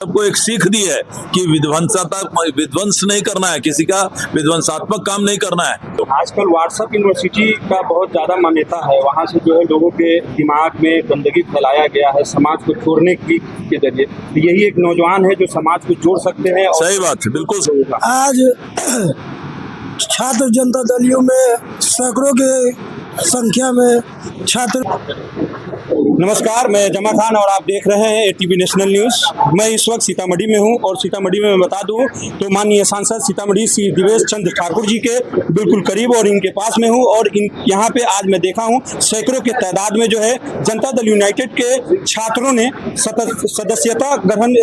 सबको एक सीख दी है कि विध्वंस नहीं करना है, किसी का विध्वंसात्मक काम नहीं करना है। तो आजकल व्हाट्सएप यूनिवर्सिटी का बहुत ज्यादा मान्यता है, वहाँ से जो है लोगों के दिमाग में गंदगी फैलाया गया है समाज को छोड़ने के जरिए। तो यही एक नौजवान है जो समाज को जोड़ सकते हैं। सही बात है, बिल्कुल सही बात। आज छात्र जनता दलियों में सैकड़ों के संख्या में छात्र। नमस्कार, मैं जमा खान और आप देख रहे हैं एटीवी नेशनल न्यूज़। मैं इस वक्त सीतामढ़ी में हूं और सीतामढ़ी में मैं बता दूं तो माननीय सांसद सीतामढ़ी श्री दिवेश चंद्र ठाकुर जी के बिल्कुल करीब और इनके पास में हूं। और यहाँ पे आज मैं देखा हूं सैकड़ों के तादाद में जो है जनता दल यूनाइटेड के छात्रों ने सदस्यता ग्रहण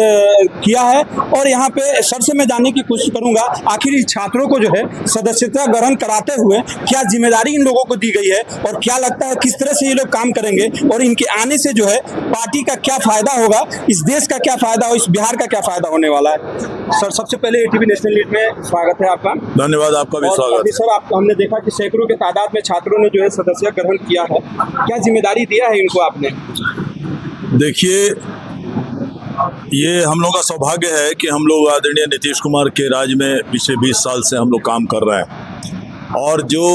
किया है। और यहाँ पे सबसे मैं जानने की कोशिश करूँगा आखिर इस छात्रों को जो है सदस्यता ग्रहण कराते हुए क्या जिम्मेदारी इन लोगों को दी गई है और क्या लगता है किस तरह से ये लोग काम करेंगे और इनके आने से जो है पार्टी का क्या फायदा होगा, इस देश का क्या फायदा और इस बिहार का क्या फायदा होने वाला है। सर, सबसे पहले एटीवी नेशनल न्यूज़ में स्वागत है आपका। धन्यवाद, आपका भी स्वागत है। सर, हमने देखा कि सैकड़ों के तादाद में छात्रों ने जो है सदस्य ग्रहण किया है, क्या जिम्मेदारी दिया है इनको आपने? देखिए, ये हम लोग का सौभाग्य है कि हम लोग आदरणीय नीतीश कुमार के राज में पिछले 20 साल से हम लोग काम कर रहे हैं और जो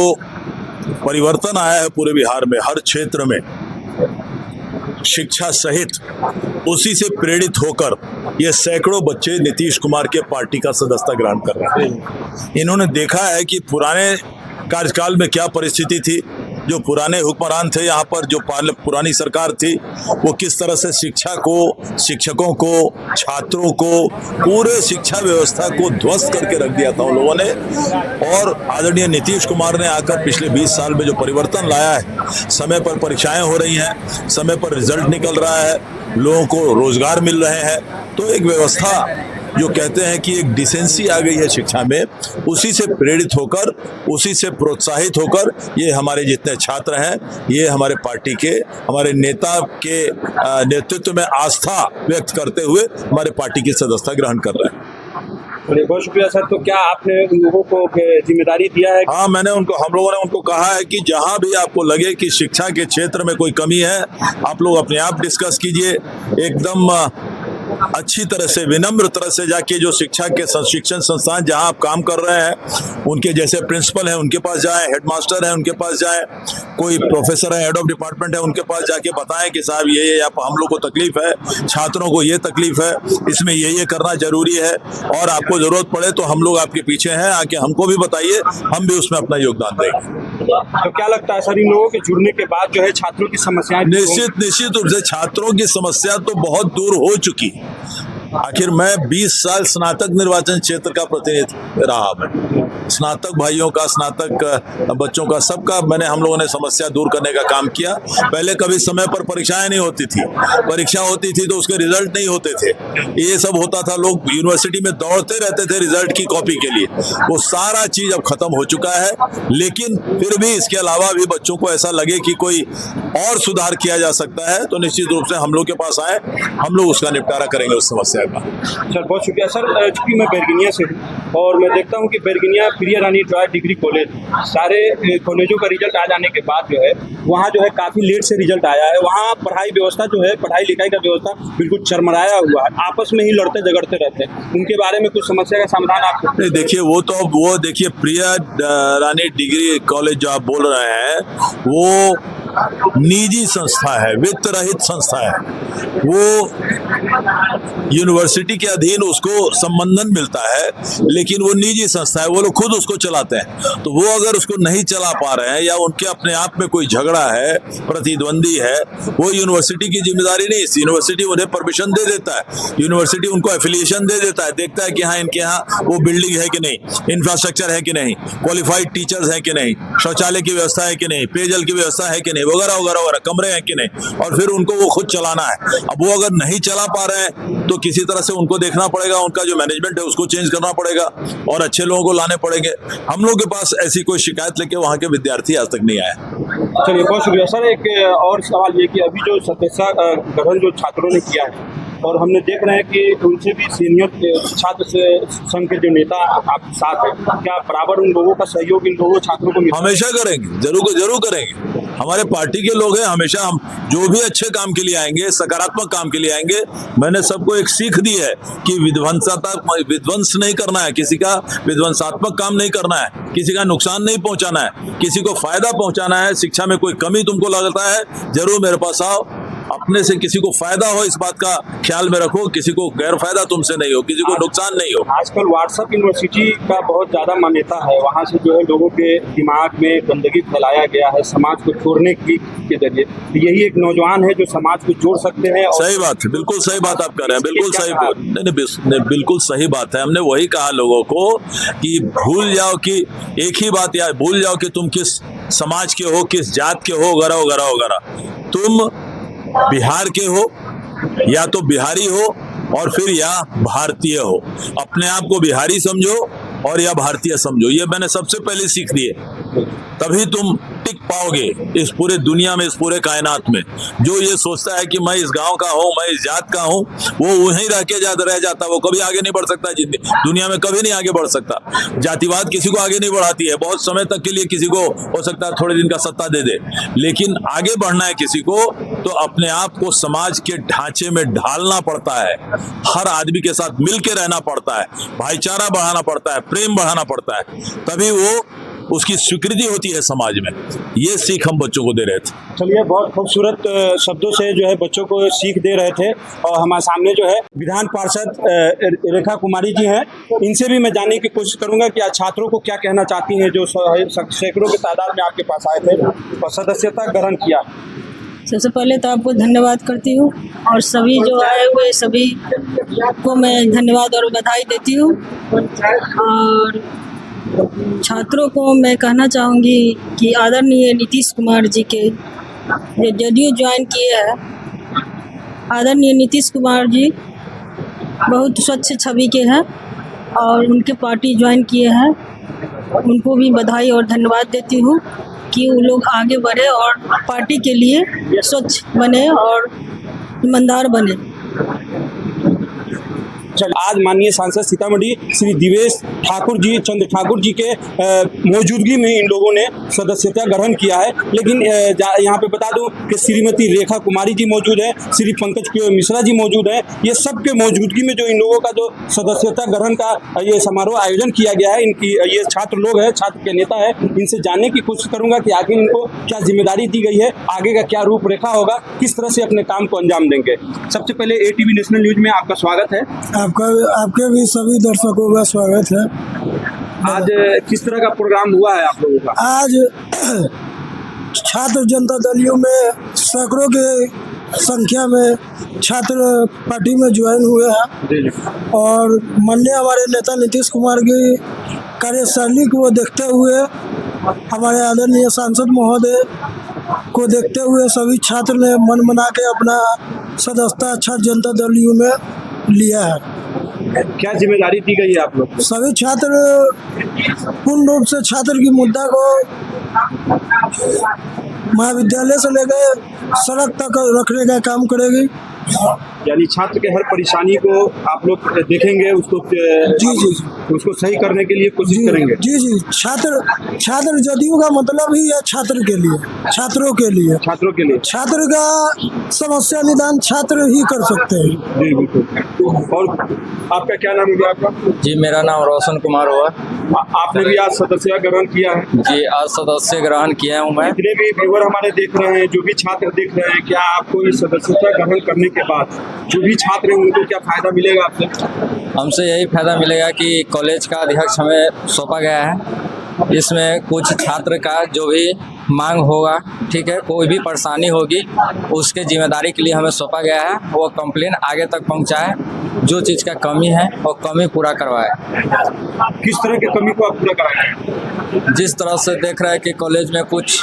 परिवर्तन आया है पूरे बिहार में हर क्षेत्र में शिक्षा सहित, उसी से प्रेरित होकर ये सैकड़ों बच्चे नीतीश कुमार के पार्टी का सदस्यता ग्रहण कर रहे हैं। इन्होंने देखा है कि पुराने कार्यकाल में क्या परिस्थिति थी, जो पुराने हुक्मरान थे यहाँ पर, जो पुरानी सरकार थी, वो किस तरह से शिक्षा को, शिक्षकों को, छात्रों को, पूरे शिक्षा व्यवस्था को ध्वस्त करके रख दिया था उन लोगों ने। और आदरणीय नीतीश कुमार ने आकर पिछले 20 साल में जो परिवर्तन लाया है, समय पर परीक्षाएं हो रही हैं, समय पर रिजल्ट निकल रहा है, लोगों को रोजगार मिल रहे हैं, तो एक व्यवस्था जो कहते हैं कि एक डिसेंसी आ गई है शिक्षा में, उसी से प्रेरित होकर, उसी से प्रोत्साहित होकर ये हमारे जितने छात्र हैं, ये हमारे पार्टी के, हमारे नेता के नेतृत्व में आस्था व्यक्त करते हुए हमारे पार्टी की सदस्यता ग्रहण कर रहे हैं। बहुत शुक्रिया सर। तो क्या आपने उन लोगों को जिम्मेदारी दिया है? हाँ, हम लोगों ने उनको कहा है कि जहाँ भी आपको लगे कि शिक्षा के क्षेत्र में कोई कमी है, आप लोग अपने आप डिस्कस कीजिए, एकदम अच्छी तरह से, विनम्र तरह से जाके जो शिक्षा के शिक्षण संस्थान जहां आप काम कर रहे हैं, उनके जैसे प्रिंसिपल हैं उनके पास जाएं, हेडमास्टर हैं उनके पास जाएं, कोई प्रोफेसर है, हेड ऑफ डिपार्टमेंट है, उनके पास जाके बताएं कि साहब ये हम लोग को तकलीफ है, छात्रों को ये तकलीफ है, इसमें ये करना जरूरी है और आपको जरूरत पड़े तो हम लोग आपके पीछे हैं, आके हमको भी बताइए, हम भी उसमें अपना योगदान देंगे। तो क्या लगता है सर, इन लोगों के जुड़ने के बाद जो है छात्रों की समस्याएं? निश्चित रूप से छात्रों की समस्या तो बहुत दूर हो चुकी। आखिर मैं 20 साल स्नातक निर्वाचन क्षेत्र का प्रतिनिधि रहा। मैं स्नातक भाइयों का, स्नातक बच्चों का, सबका हम लोगों ने समस्या दूर करने का काम किया। पहले कभी समय पर परीक्षाएं नहीं होती थी, परीक्षा होती थी तो उसके रिजल्ट नहीं होते थे, ये सब होता था, लोग यूनिवर्सिटी में दौड़ते रहते थे रिजल्ट की कॉपी के लिए। वो सारा चीज अब खत्म हो चुका है, लेकिन फिर भी इसके अलावा भी बच्चों को ऐसा लगे कि कोई और सुधार किया जा सकता है तो निश्चित रूप से हम लोग के पास आए, हम लोग उसका निपटारा करेंगे उस समस्या का। सर, बहुत शुक्रिया सर। चूंकि मैं बैरगनिया से हूँ और मैं देखता हूँ कि बैरगनिया प्रिया रानी ट्रॉय डिग्री कॉलेज, सारे कॉलेजों का रिजल्ट आ जाने के बाद जो है वहाँ जो है काफ़ी लेट से रिजल्ट आया है। वहाँ पढ़ाई व्यवस्था जो है, पढ़ाई लिखाई का व्यवस्था बिल्कुल चरमराया हुआ है, आपस में ही लड़ते झगड़ते रहते हैं। उनके बारे में कुछ समस्या का समाधान आप देखिए, वो देखिए, प्रिया रानी डिग्री कॉलेज जो आप बोल रहे हैं वो निजी संस्था है, वित्त रहित संस्था है। वो यूनिवर्सिटी के अधीन उसको संबंधन मिलता है, लेकिन वो निजी संस्था है, वो लोग खुद उसको चलाते हैं। तो वो अगर उसको नहीं चला पा रहे हैं या उनके अपने आप में कोई झगड़ा है, प्रतिद्वंदी है, वो यूनिवर्सिटी की जिम्मेदारी नहीं। यूनिवर्सिटी उन्हें परमिशन दे देता है, यूनिवर्सिटी उनको एफिलिएशन दे देता है, देखता है कि हाँ इनके यहाँ वो बिल्डिंग है कि नहीं, इंफ्रास्ट्रक्चर है कि नहीं, क्वालिफाइड टीचर्स है कि नहीं, शौचालय की व्यवस्था है कि नहीं, पेयजल की व्यवस्था है कि नहीं, वगैरह वगैरह वगैरह, कमरे हैं कि नहीं, और फिर उनको वो खुद चलाना है। अब वो अगर नहीं चला पा रहे हैं तो किसी तरह से उनको देखना पड़ेगा, उनका जो मैनेजमेंट है उसको चेंज करना पड़ेगा और अच्छे लोगों को लाने पड़ेंगे। हम लोग के पास ऐसी कोई शिकायत लेके वहाँ के विद्यार्थी आज तक नहीं आए। चलिए, बहुत शुक्रिया सर। एक और सवाल ये कि अभी जो सदस्यता ग्रहण जो छात्रों ने किया है और हमने देख रहे हैं कि उनसे भी सीनियर छात्र संघ के जो नेता आप साथ हैं, क्या बराबर उन लोगों का सहयोग इन लोगों छात्रों को हमेशा करेंगे, जरूर करेंगे। हमारे पार्टी के लोग हैं, हमेशा हम जो भी अच्छे काम के लिए आएंगे, सकारात्मक काम के लिए आएंगे। मैंने सबको एक सीख दी है कि विध्वंस नहीं करना है, किसी का विध्वंसात्मक काम नहीं करना है, किसी का नुकसान नहीं पहुंचाना है, किसी को फायदा पहुंचाना है। शिक्षा में कोई कमी तुमको लगता है, जरूर मेरे पास आओ, अपने से किसी को फायदा हो इस बात का ख्याल में रखो, किसी को गैर फायदा तुमसे नहीं हो, किसी को नुकसान नहीं हो। आजकल व्हाट्सएप यूनिवर्सिटी का बहुत ज़्यादा मान्यता है, वहाँ से जो है लोगों के दिमाग में गंदगी फैलाया गया है समाज को तोड़ने के जरिए। तो यही एक नौजवान है जो समाज को जोड़ सकते हैं। सही बात है, बिल्कुल सही बात आप कर रहे हैं, बिल्कुल सही बात। नहीं, बिल्कुल सही बात है। हमने वही कहा लोगों को कि भूल जाओ कि एक ही बात यार, भूल जाओ कि तुम किस समाज के हो, किस जात के हो, वगैरह वगैरह वगैरह। तुम बिहार के हो या तो बिहारी हो और फिर या भारतीय हो। अपने आप को बिहारी समझो और या भारतीय समझो, ये मैंने सबसे पहले सीख दी है। तभी तुम टिक पाओगे इस पूरे दुनिया में, इस पूरे कायनात में। जो ये सोचता है कि मैं इस गांव का हूँ, मैं इस जात का हूँ, वो वहीं रह जाता, वो कभी आगे नहीं बढ़ सकता। दुनिया में कभी नहीं आगे बढ़ सकता। जातिवाद किसी को आगे नहीं बढ़ाती है, बहुत समय तक के लिए किसी को हो सकता है थोड़े दिन का सत्ता दे दे, लेकिन आगे बढ़ना है किसी को तो अपने आप को समाज के ढांचे में ढालना पड़ता है। हर आदमी के साथ मिल के रहना पड़ता है, भाईचारा बढ़ाना पड़ता है, प्रेम बढ़ाना पड़ता है, तभी वो उसकी स्वीकृति होती है समाज में। ये सीख हम बच्चों को दे रहे थे। चलिए, बहुत खूबसूरत शब्दों से जो है बच्चों को सीख दे रहे थे। और हमारे सामने जो है विधान पार्षद रेखा कुमारी जी हैं, इनसे भी मैं जानने की कोशिश करूंगा कि आज छात्रों को क्या कहना चाहती हैं जो सैकड़ों की तादाद में आपके पास आए थे और सदस्यता ग्रहण किया। सबसे पहले तो आपको धन्यवाद करती हूँ और सभी जो आए हुए सभी को मैं धन्यवाद और बधाई देती हूँ। और छात्रों को मैं कहना चाहूँगी कि आदरणीय नीतीश कुमार जी के जो जदयू ज्वाइन किए हैं, आदरणीय नीतीश कुमार जी बहुत स्वच्छ छवि के हैं और उनके पार्टी ज्वाइन किए हैं। उनको भी बधाई और धन्यवाद देती हूँ कि वो लोग आगे बढ़े और पार्टी के लिए स्वच्छ बने और ईमानदार बने। आज माननीय सांसद सीतामढ़ी श्री दिवेश ठाकुर जी, चंद्र ठाकुर जी के मौजूदगी में इन लोगों ने सदस्यता ग्रहण किया है। लेकिन यहाँ पे बता दूं कि श्रीमती रेखा कुमारी जी मौजूद है, श्री पंकज मिश्रा जी मौजूद है। ये सबके मौजूदगी में जो इन लोगों का जो सदस्यता ग्रहण का ये समारोह आयोजन किया गया है, इनकी ये छात्र लोग हैं, छात्र के नेता है, इनसे जानने की कोशिश करूंगा कि आखिर इनको क्या जिम्मेदारी दी गई है, आगे का क्या रूपरेखा होगा, किस तरह से अपने काम को अंजाम देंगे। सबसे पहले ATV नेशनल न्यूज में आपका स्वागत है। आपके भी सभी दर्शकों का स्वागत है। आज किस तरह का प्रोग्राम हुआ है आप लोगों का? आज छात्र जनता दलियों में सैकड़ों के संख्या में छात्र पार्टी में ज्वाइन हुए हैं और माननीय हमारे नेता नीतीश कुमार की कार्यशैली को देखते हुए, हमारे आदरणीय सांसद महोदय को देखते हुए सभी छात्र ने मन बना के अपना सदस्यता छात्र जनता दलियों में लिया है। क्या जिम्मेदारी दी गई है आप लोग? सभी छात्र पूर्ण रूप से छात्र की मुद्दा को महाविद्यालय से लेकर सड़क तक रखने का काम करेगी। यानी छात्र के हर परेशानी को आप लोग देखेंगे, उसको जी उसको सही करने के लिए कोशिश करेंगे। जी छात्र जदयू का मतलब ही है छात्र के लिए, छात्रों के लिए, छात्र का समस्या निदान छात्र ही कर सकते हैं। जी बिल्कुल। और आपका क्या नाम है? आपका? जी, मेरा नाम रोशन कुमार हुआ। आपने भी आज सदस्य ग्रहण किया है? जी, आज सदस्य ग्रहण किया हूँ मैं। जितने भी व्यूअर हमारे देख रहे हैं, जो भी छात्र देख रहे हैं, क्या आपको इस सदस्यता ग्रहण करने के बाद जो भी छात्र हैं उनको क्या फायदा मिलेगा आपसे? हमसे यही फायदा मिलेगा कि कॉलेज का अध्यक्ष हमें सौंपा गया है। इसमें कुछ छात्र का जो भी मांग होगा, ठीक है, कोई भी परेशानी होगी, उसके जिम्मेदारी के लिए हमें सौंपा गया है। वो कंप्लेन आगे तक पहुंचाए, जो चीज़ का कमी है वो कमी पूरा करवाए। किस तरह की कमी को आप पूरा कराएंगे? जिस तरह से देख रहे हैं कि कॉलेज में कुछ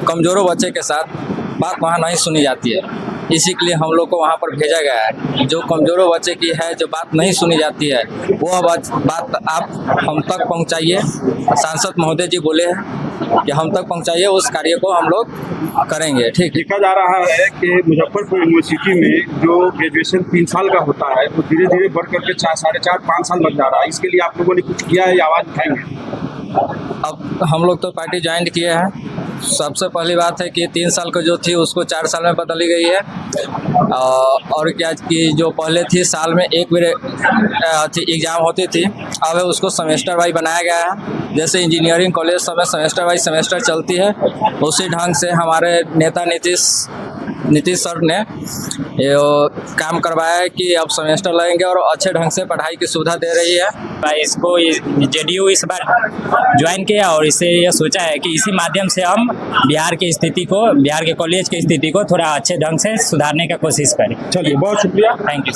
कमज़ोरों बच्चे के साथ बात वहाँ नहीं सुनी जाती है, इसी के लिए हम लोग को वहाँ पर भेजा गया है। जो कमज़ोरों बच्चे की है, जो बात नहीं सुनी जाती है, वो बात आप हम तक पहुँचाइए। सांसद महोदय जी बोले हैं कि हम तक पहुँचाइए, उस कार्य को हम लोग करेंगे। ठीक। देखा जा रहा है कि मुजफ्फरपुर यूनिवर्सिटी में जो ग्रेजुएशन 3 साल का होता है, वो धीरे धीरे बढ़ करके 4, 4.5, 5 साल बन जा रहा है। इसके लिए आप लोगों ने कुछ किया है या आवाज़ उठाएंगे? अब हम लोग तो पार्टी ज्वाइन किए हैं। सबसे पहली बात है कि 3 साल को जो थी उसको 4 साल में बदली गई है। और क्या कि जो पहले थी साल में एक बार एग्ज़ाम होती थी, अब है उसको सेमेस्टर वाइज बनाया गया है। जैसे इंजीनियरिंग कॉलेज सब में सेमेस्टर वाइज सेमेस्टर चलती है, उसी ढंग से हमारे नेता नीतीश सर ने ये काम करवाया है कि अब सेमेस्टर लगेंगे और अच्छे ढंग से पढ़ाई की सुविधा दे रही है। इसको जेडीयू इस बार ज्वाइन किया और इससे ये सोचा है कि इसी माध्यम से हम बिहार के कॉलेज की स्थिति को थोड़ा अच्छे ढंग से सुधारने का कोशिश करें। चलिए, बहुत शुक्रिया। Thank you.